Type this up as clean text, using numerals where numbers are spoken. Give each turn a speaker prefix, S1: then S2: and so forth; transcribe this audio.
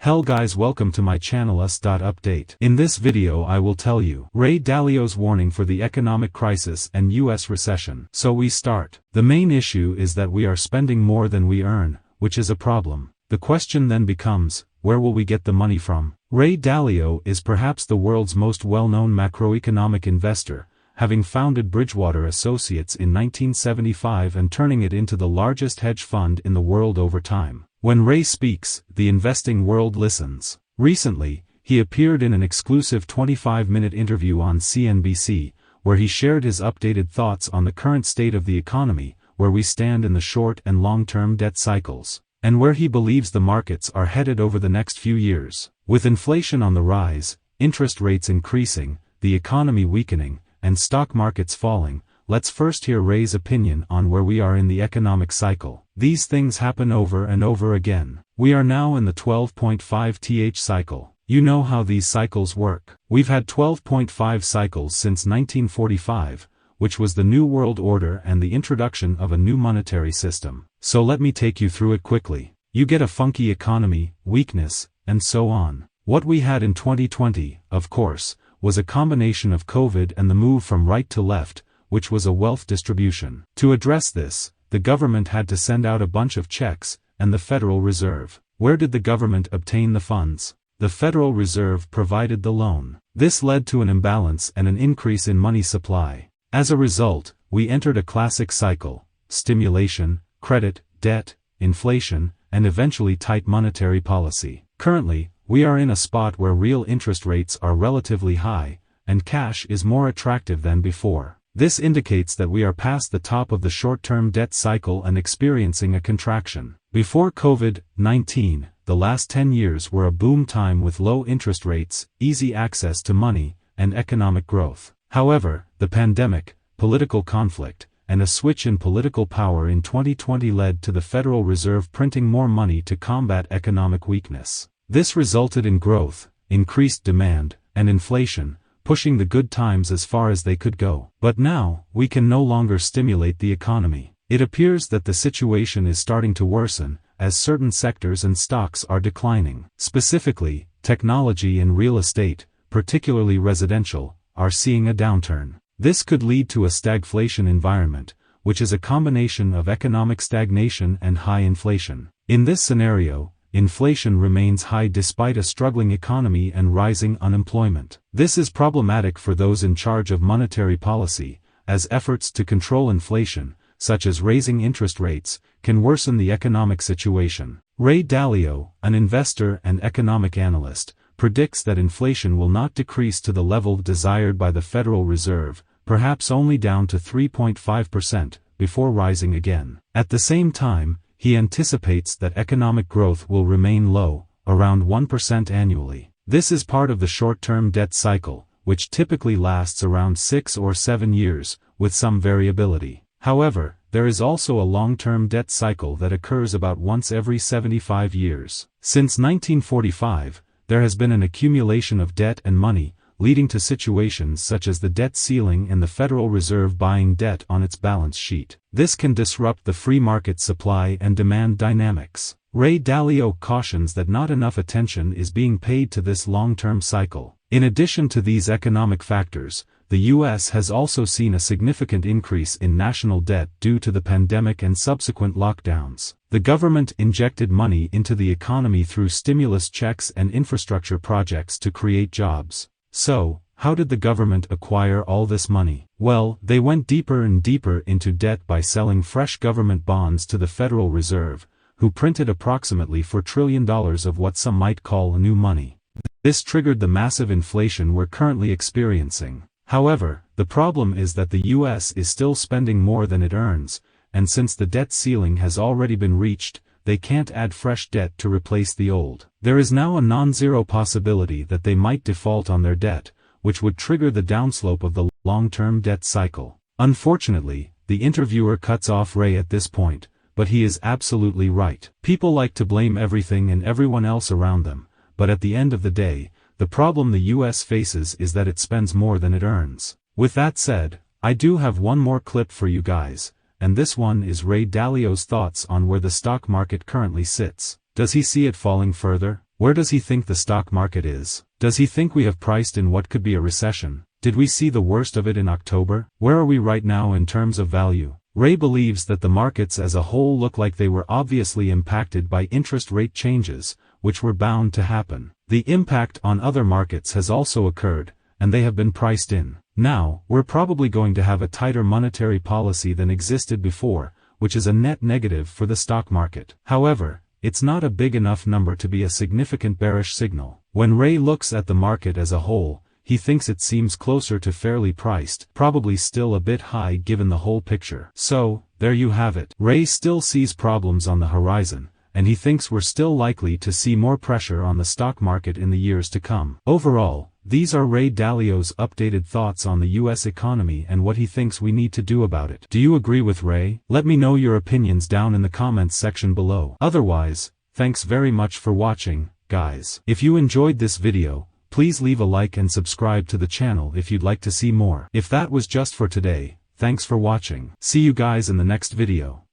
S1: Hell guys, welcome to my channel us.update. In this video I will tell you Ray Dalio's warning for the economic crisis and US recession. So we start. The main issue is that we are spending more than we earn, which is a problem. The question then becomes, where will we get the money from? Ray Dalio is perhaps the world's most well-known macroeconomic investor, having founded Bridgewater Associates in 1975 and turning it into the largest hedge fund in the world over time. When Ray speaks, the investing world listens. Recently, he appeared in an exclusive 25-minute interview on CNBC, where he shared his updated thoughts on the current state of the economy, where we stand in the short and long-term debt cycles, and where he believes the markets are headed over the next few years. With inflation on the rise, interest rates increasing, the economy weakening, and stock markets falling, let's first hear Ray's opinion on where we are in the economic cycle. These things happen over and over again. We are now in the 12.5th cycle. You know how these cycles work. We've had 12.5 cycles since 1945, which was the New World Order and the introduction of a new monetary system. So let me take you through it quickly. You get a funky economy, weakness, and so on. What we had in 2020, of course, was a combination of COVID and the move from right to left, which was a wealth distribution. To address this, the government had to send out a bunch of checks, and the Federal Reserve. Where did the government obtain the funds? The Federal Reserve provided the loan. This led to an imbalance and an increase in money supply. As a result, we entered a classic cycle: stimulation, credit, debt, inflation, and eventually tight monetary policy. Currently, we are in a spot where real interest rates are relatively high, and cash is more attractive than before. This indicates that we are past the top of the short-term debt cycle and experiencing a contraction. Before COVID-19, the last 10 years were a boom time with low interest rates, easy access to money, and economic growth. However, the pandemic, political conflict, and a switch in political power in 2020 led to the Federal Reserve printing more money to combat economic weakness. This resulted in growth, increased demand, and inflation, pushing the good times as far as they could go. But now, we can no longer stimulate the economy. It appears that the situation is starting to worsen, as certain sectors and stocks are declining. Specifically, technology and real estate, particularly residential, are seeing a downturn. This could lead to a stagflation environment, which is a combination of economic stagnation and high inflation. In this scenario, inflation remains high despite a struggling economy and rising unemployment. This is problematic for those in charge of monetary policy, as efforts to control inflation, such as raising interest rates, can worsen the economic situation. Ray Dalio, an investor and economic analyst, predicts that inflation will not decrease to the level desired by the Federal Reserve, perhaps only down to 3.5%, before rising again. At the same time, he anticipates that economic growth will remain low, around 1% annually. This is part of the short-term debt cycle, which typically lasts around 6 or 7 years, with some variability. However, there is also a long-term debt cycle that occurs about once every 75 years. Since 1945, there has been an accumulation of debt and money, leading to situations such as the debt ceiling and the Federal Reserve buying debt on its balance sheet. This can disrupt the free market supply and demand dynamics. Ray Dalio cautions that not enough attention is being paid to this long-term cycle. In addition to these economic factors, the U.S. has also seen a significant increase in national debt due to the pandemic and subsequent lockdowns. The government injected money into the economy through stimulus checks and infrastructure projects to create jobs. So, how did the government acquire all this money? Well, they went deeper and deeper into debt by selling fresh government bonds to the Federal Reserve, who printed approximately $4 trillion of what some might call new money. This triggered the massive inflation we're currently experiencing. However, the problem is that the U.S. is still spending more than it earns, and since the debt ceiling has already been reached, they can't add fresh debt to replace the old. There is now a non-zero possibility that they might default on their debt, which would trigger the downslope of the long-term debt cycle. Unfortunately, the interviewer cuts off Ray at this point, but he is absolutely right. People like to blame everything and everyone else around them, but at the end of the day, the problem the U.S. faces is that it spends more than it earns. With that said, I do have one more clip for you guys, and this one is Ray Dalio's thoughts on where the stock market currently sits. Does he see it falling further? Where does he think the stock market is? Does he think we have priced in what could be a recession? Did we see the worst of it in October? Where are we right now in terms of value? Ray believes that the markets as a whole look like they were obviously impacted by interest rate changes, which were bound to happen. The impact on other markets has also occurred, and they have been priced in. Now, we're probably going to have a tighter monetary policy than existed before, which is a net negative for the stock market. However, it's not a big enough number to be a significant bearish signal. When Ray looks at the market as a whole, he thinks it seems closer to fairly priced, probably still a bit high given the whole picture. So, there you have it. Ray still sees problems on the horizon, and he thinks we're still likely to see more pressure on the stock market in the years to come. Overall, these are Ray Dalio's updated thoughts on the US economy and what he thinks we need to do about it. Do you agree with Ray? Let me know your opinions down in the comments section below. Otherwise, thanks very much for watching, guys. If you enjoyed this video, please leave a like and subscribe to the channel if you'd like to see more. If that was just for today, thanks for watching. See you guys in the next video.